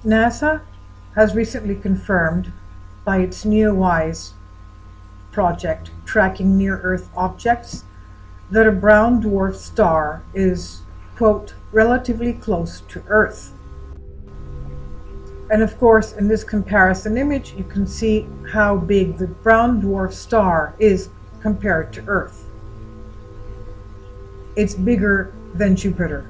NASA has recently confirmed by its NEOWISE project tracking near-Earth objects that a brown dwarf star is, quote, relatively close to Earth. And of course, in this comparison image, you can see how big the brown dwarf star is compared to Earth. It's bigger than Jupiter.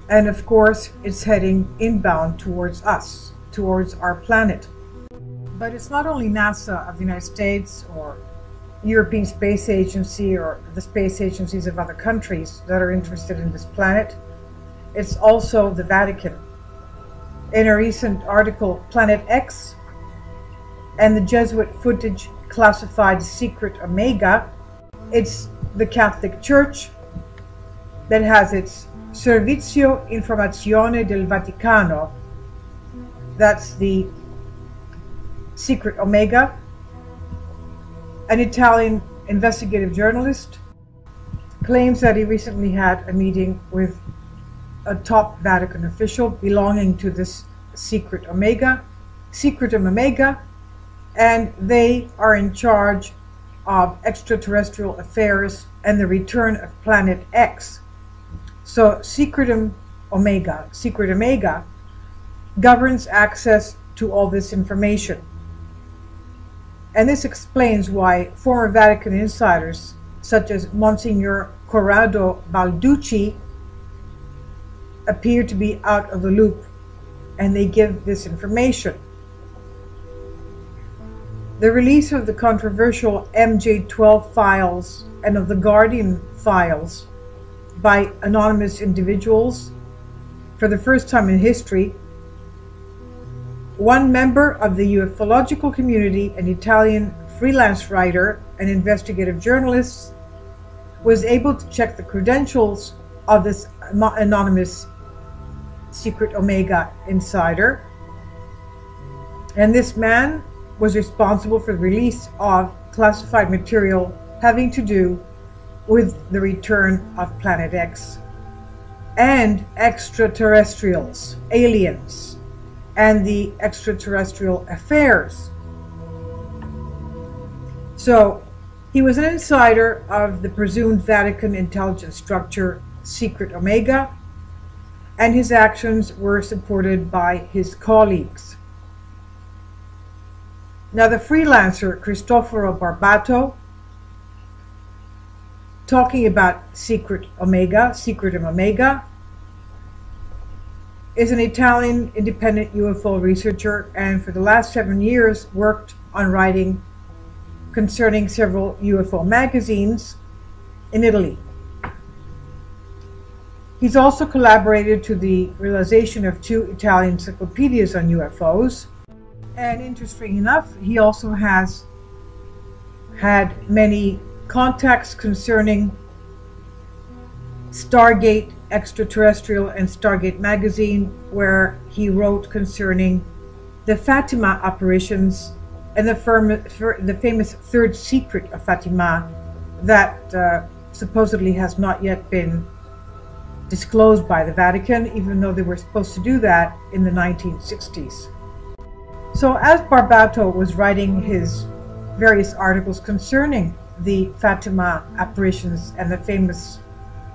And of course, it's heading inbound towards us, towards our planet. But it's not only NASA of the United States or European Space Agency or the space agencies of other countries that are interested in this planet. It's also the Vatican. In a recent article, Planet X and the Jesuit footage classified Secret Omega, it's the Catholic Church that has its Servizio Informazione del Vaticano, that's the Secret Omega. An Italian investigative journalist claims that he recently had a meeting with a top Vatican official belonging to this Secretum Omega, and they are in charge of extraterrestrial affairs and the return of Planet X. So Secret Omega governs access to all this information. And this explains why former Vatican insiders, such as Monsignor Corrado Balducci, appear to be out of the loop, and they give this information. The release of the controversial MJ12 files and of the Guardian files by anonymous individuals for the first time in history. One member of the ufological community, an Italian freelance writer and investigative journalist, was able to check the credentials of this anonymous Secret Omega insider. And this man was responsible for the release of classified material having to do with the return of Planet X and extraterrestrials, aliens, and the extraterrestrial affairs. So he was an insider of the presumed Vatican intelligence structure Secret Omega, and his actions were supported by his colleagues. Now the freelancer Cristoforo Barbato, talking about Secretum Omega, is an Italian independent UFO researcher, and for the last 7 years worked on writing concerning several UFO magazines in Italy. He's also collaborated to the realization of 2 Italian encyclopedias on UFOs, and interesting enough, he also has had many contacts concerning Stargate Extraterrestrial and Stargate magazine, where he wrote concerning the Fatima apparitions and the famous third secret of Fatima that supposedly has not yet been disclosed by the Vatican, even though they were supposed to do that in the 1960s. So as Barbato was writing his various articles concerning the Fatima apparitions and the famous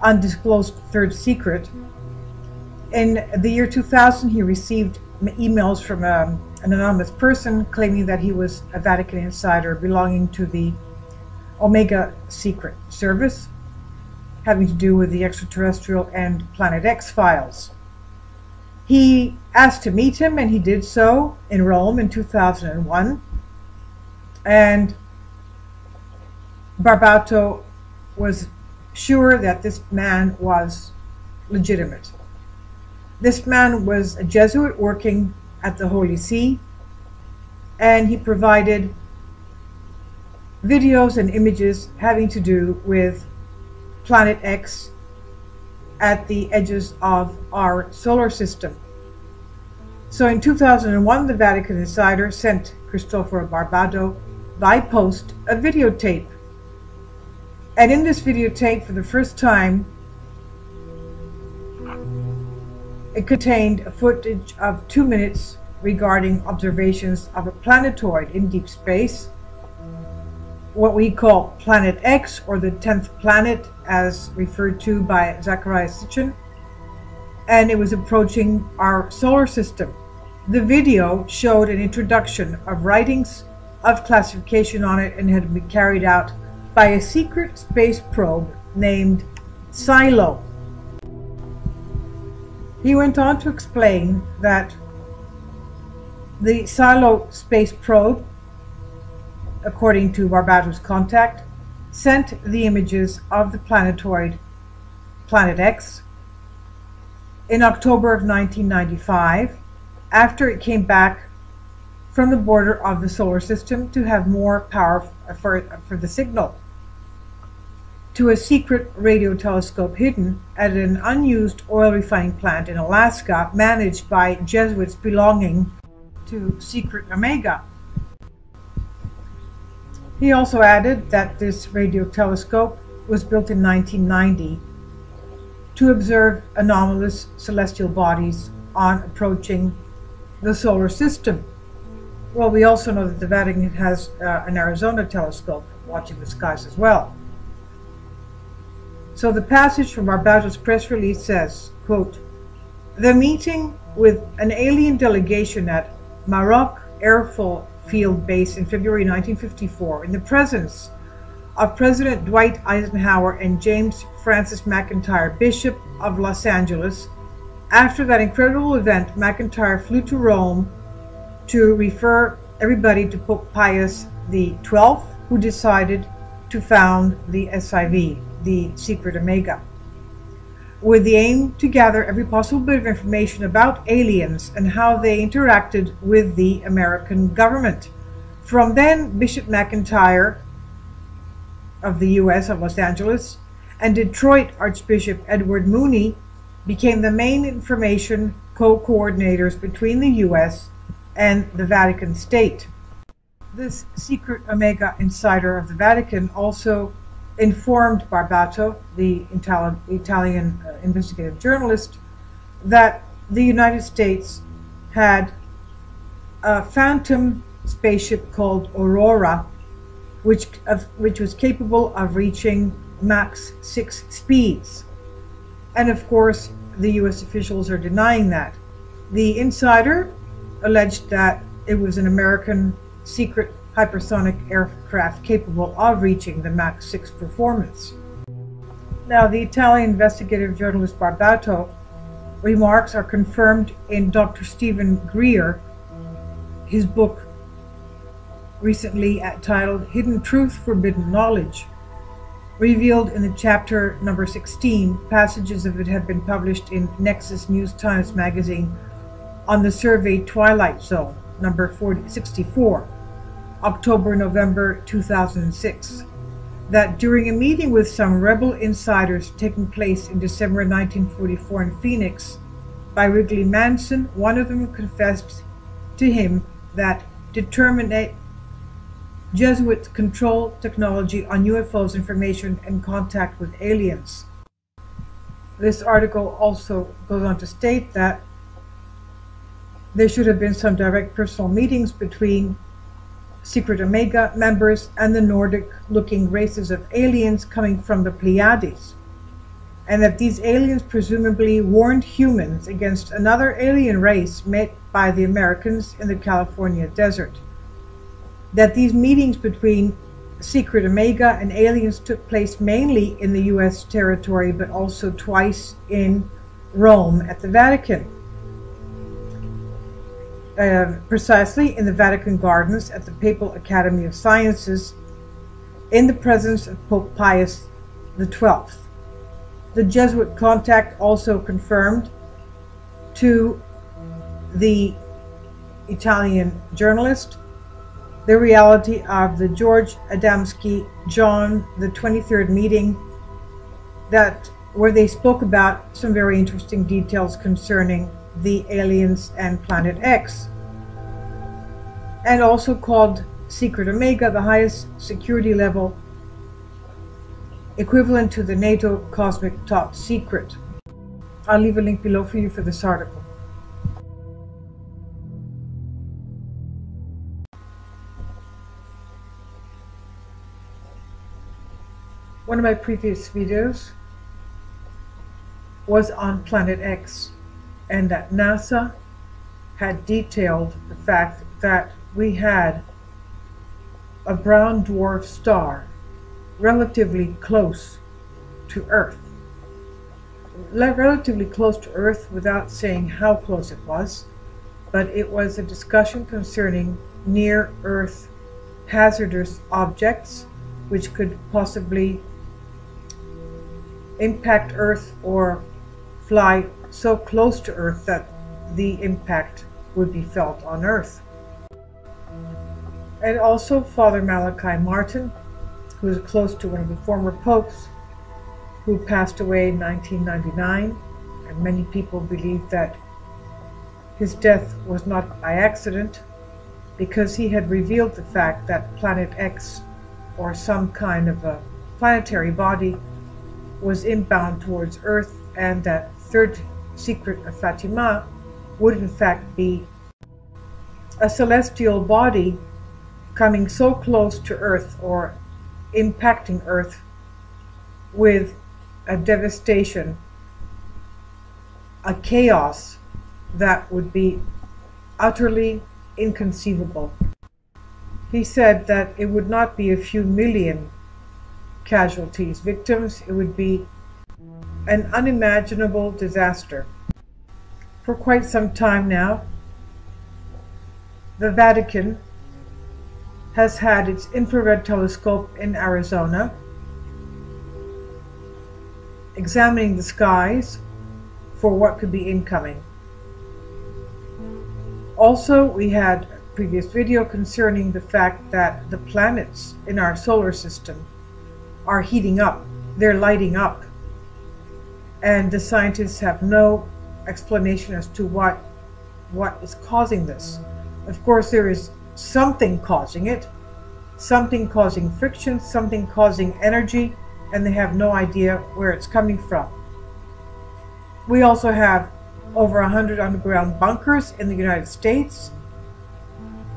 undisclosed third secret, in the year 2000 he received emails from an anonymous person claiming that he was a Vatican insider belonging to the Omega Secret Service, having to do with the extraterrestrial and Planet X files. He asked to meet him, and he did so in Rome in 2001, and Barbato was sure that this man was legitimate. This man was a Jesuit working at the Holy See, and he provided videos and images having to do with Planet X at the edges of our solar system. So in 2001, the Vatican insider sent Cristoforo Barbato by post a videotape. And in this videotape, for the first time, It contained a footage of 2 minutes regarding observations of a planetoid in deep space, what we call Planet X, or the 10th planet as referred to by Zecharia Sitchin, and it was approaching our solar system. The video showed an introduction of writings of classification on it and had been carried out by a secret space probe named Silo. He went on to explain that the Silo space probe, according to Barbato's contact, sent the images of the planetoid Planet X in October of 1995, after it came back from the border of the solar system to have more power for the signal, to a secret radio telescope hidden at an unused oil refining plant in Alaska managed by Jesuits belonging to Secret Omega. He also added that this radio telescope was built in 1990 to observe anomalous celestial bodies on approaching the solar system. Well, we also know that the Vatican has an Arizona telescope watching the skies as well. So the passage from Barbato's press release says, quote, "The meeting with an alien delegation at Maroc Airfield Base in February 1954 in the presence of President Dwight Eisenhower and James Francis McIntyre, Bishop of Los Angeles. After that incredible event, McIntyre flew to Rome to refer everybody to Pope Pius XII, who decided to found the SIV, the Secret Omega, with the aim to gather every possible bit of information about aliens and how they interacted with the American government. From then, Bishop McIntyre of the U.S. of Los Angeles and Detroit Archbishop Edward Mooney became the main information co-coordinators between the U.S. and the Vatican State. This Secret Omega insider of the Vatican also informed Barbato, the Italian investigative journalist, that the United States had a phantom spaceship called Aurora, which was capable of reaching Mach 6 speeds. And of course, the US officials are denying that. The insider alleged that it was an American secret hypersonic aircraft capable of reaching the Mach 6 performance. Now, the Italian investigative journalist Barbato remarks are confirmed in Dr. Stephen Greer, his book recently titled Hidden Truth, Forbidden Knowledge. Revealed in the chapter number 16, passages of it have been published in Nexus News Times magazine on the survey Twilight Zone, number 64, October-November 2006, that during a meeting with some rebel insiders taking place in December 1944 in Phoenix by Wrigley Manson, one of them confessed to him that determinate Jesuits control technology on UFOs, information, and contact with aliens. This article also goes on to state that there should have been some direct personal meetings between Secret Omega members and the Nordic-looking races of aliens coming from the Pleiades, and that these aliens presumably warned humans against another alien race met by the Americans in the California desert. That these meetings between Secret Omega and aliens took place mainly in the US territory, but also twice in Rome at the Vatican. Precisely in the Vatican Gardens at the Papal Academy of Sciences, in the presence of Pope Pius XII. The Jesuit contact also confirmed to the Italian journalist the reality of the George Adamski John the 23rd meeting, where they spoke about some very interesting details concerning the aliens and Planet X, and also called Secret Omega the highest security level equivalent to the NATO Cosmic Top Secret. I'll leave a link below for you for this article. One of my previous videos was on Planet X, and that NASA had detailed the fact that we had a brown dwarf star relatively close to Earth. Relatively close to Earth without saying how close it was, but it was a discussion concerning near-Earth hazardous objects which could possibly impact Earth or fly so close to Earth that the impact would be felt on Earth. And also Father Malachi Martin, who is close to one of the former popes, who passed away in 1999, and many people believe that his death was not by accident, because he had revealed the fact that Planet X, or some kind of a planetary body, was inbound towards Earth, and that third secret of Fatima would in fact be a celestial body coming so close to Earth or impacting Earth with a devastation, a chaos that would be utterly inconceivable. He said that it would not be a few million casualties, victims, it would be an unimaginable disaster. For quite some time now, the Vatican has had its infrared telescope in Arizona examining the skies for what could be incoming. Also, we had a previous video concerning the fact that the planets in our solar system are heating up, they're lighting up, and the scientists have no explanation as to what is causing this. Of course, there is something causing it, something causing friction, something causing energy, and they have no idea where it's coming from. We also have over 100 underground bunkers in the United States.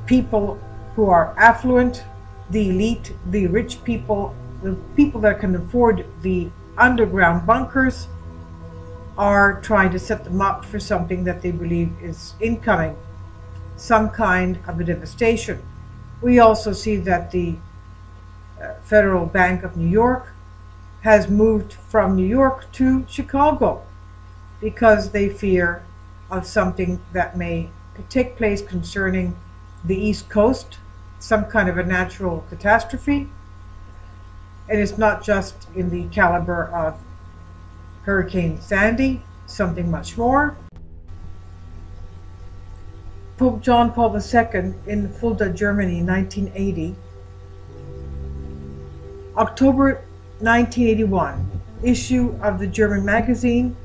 People who are affluent, the elite, the rich people, the people that can afford the underground bunkers, are trying to set them up for something that they believe is incoming, some kind of a devastation. We also see that the Federal Bank of New York has moved from New York to Chicago because they fear of something that may take place concerning the East Coast, some kind of a natural catastrophe. And it's not just in the caliber of Hurricane Sandy, something much more. Pope John Paul II in Fulda, Germany, 1980. October 1981, issue of the German magazine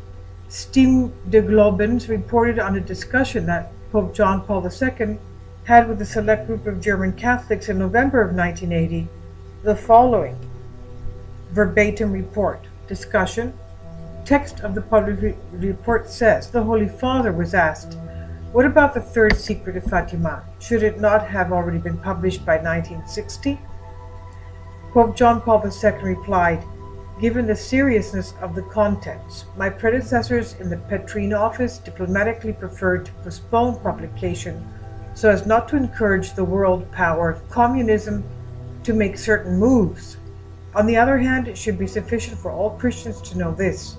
Stimme des Glaubens reported on a discussion that Pope John Paul II had with a select group of German Catholics in November of 1980 the following verbatim report. Discussion. Text of the public report says, the Holy Father was asked, what about the third secret of Fatima? Should it not have already been published by 1960? Pope John Paul II replied, given the seriousness of the contents, my predecessors in the Petrine office diplomatically preferred to postpone publication so as not to encourage the world power of communism to make certain moves. On the other hand, it should be sufficient for all Christians to know this.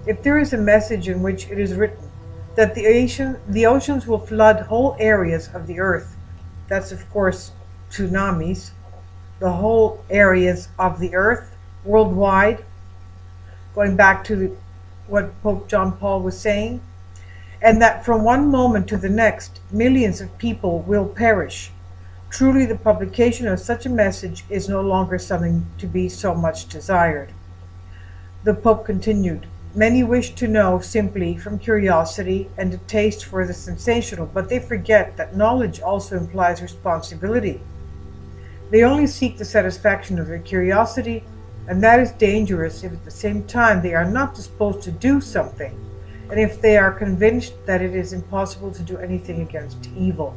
If there is a message in which it is written that the oceans will flood whole areas of the earth, that's of course tsunamis, the whole areas of the earth worldwide, going back to what Pope John Paul was saying, and that from one moment to the next, millions of people will perish. Truly, the publication of such a message is no longer something to be so much desired. The Pope continued, many wish to know simply from curiosity and a taste for the sensational, but they forget that knowledge also implies responsibility. They only seek the satisfaction of their curiosity, and that is dangerous if at the same time they are not disposed to do something. and if they are convinced that it is impossible to do anything against evil.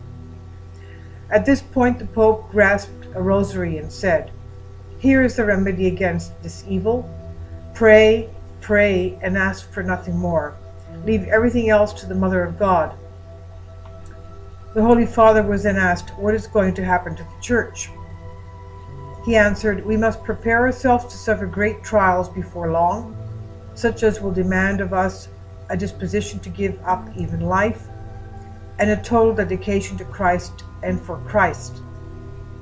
At this point, the Pope grasped a rosary and said, "Here is the remedy against this evil. Pray, pray, and ask for nothing more. Leave everything else to the Mother of God." The Holy Father was then asked, "What is going to happen to the Church?" He answered, "We must prepare ourselves to suffer great trials before long, such as will demand of us a disposition to give up even life, and a total dedication to Christ and for Christ.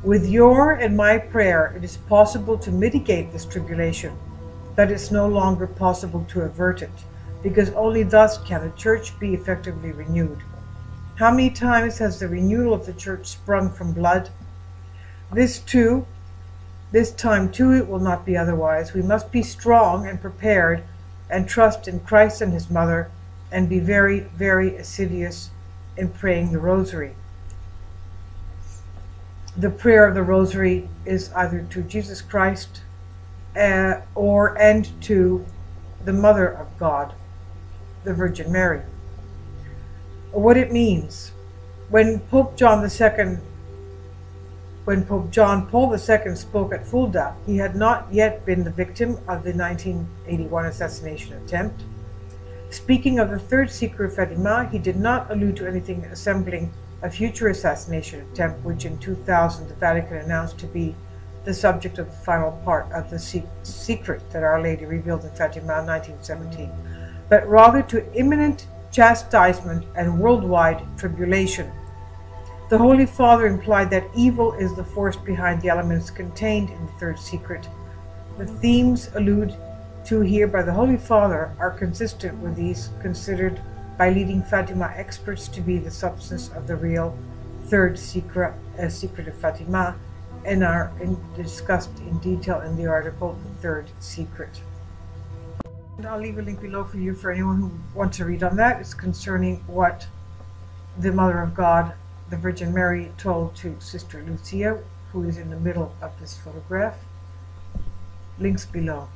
With your and my prayer, it is possible to mitigate this tribulation, but it's no longer possible to avert it, because only thus can the Church be effectively renewed. How many times has the renewal of the Church sprung from blood? This time too it will not be otherwise. We must be strong and prepared, and trust in Christ and his Mother, and be very, very assiduous in praying the Rosary." The prayer of the Rosary is either to Jesus Christ and to the Mother of God, the Virgin Mary. What it means: when Pope John Paul II spoke at Fulda, he had not yet been the victim of the 1981 assassination attempt. Speaking of the third secret of Fatima, he did not allude to anything resembling a future assassination attempt, which in 2000 the Vatican announced to be the subject of the final part of the secret that Our Lady revealed in Fatima in 1917, but rather to imminent chastisement and worldwide tribulation. The Holy Father implied that evil is the force behind the elements contained in the third secret. The themes alluded to here by the Holy Father are consistent with these considered by leading Fatima experts to be the substance of the real third secret of Fatima, and are discussed in detail in the article The Third Secret. And I'll leave a link below for you for anyone who wants to read on that. It's concerning what the Mother of God, the Virgin Mary, told to Sister Lucia, who is in the middle of this photograph. Links below.